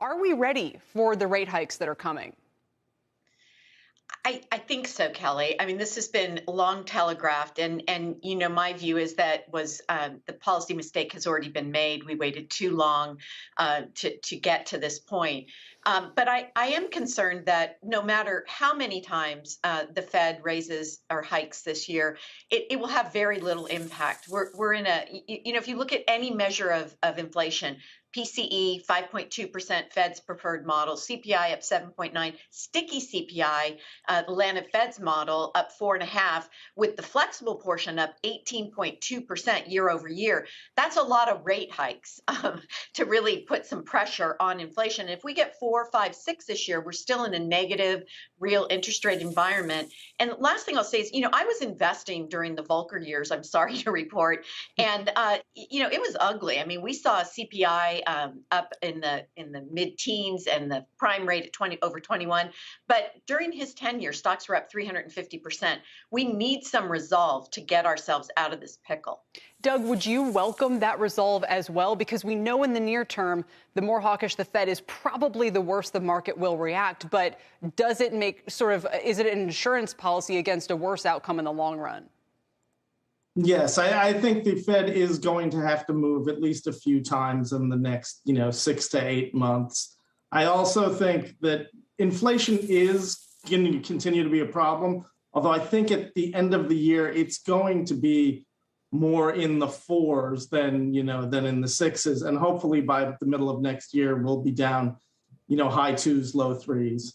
Are we ready for the rate hikes that are coming? I think so, Kelly. I mean, this has been long telegraphed, and my view is that was the policy mistake has already been made. We waited too long to get to this point. But I am concerned that no matter how many times the Fed raises or hikes this year, it will have very little impact. We're in if you look at any measure of inflation, PCE 5.2%, Fed's preferred model, CPI up 7.9, sticky CPI, the Atlanta Fed's model up 4.5, with the flexible portion up 18.2% year over year. That's a lot of rate hikes to really put some pressure on inflation. If we get 4, 5, 6 this year, we're still in a negative real interest rate environment. And last thing I'll say is, I was investing during the Volcker years, I'm sorry to report, and it was ugly. I mean, we saw CPI up in the mid-teens and the prime rate at over 21. But during his tenure, stocks were up 350%. We need some resolve to get ourselves out of this pickle. Doug, would you welcome that resolve as well? Because we know in the near term, the more hawkish the Fed is, probably the worse the market will react. But does it make is it an insurance policy against a worse outcome in the long run? Yes, I think the Fed is going to have to move at least a few times in the next, 6 to 8 months. I also think that inflation is going to continue to be a problem, although I think at the end of the year, it's going to be more in the 4s than in the 6s. And hopefully by the middle of next year, we'll be down, high 2s, low 3s.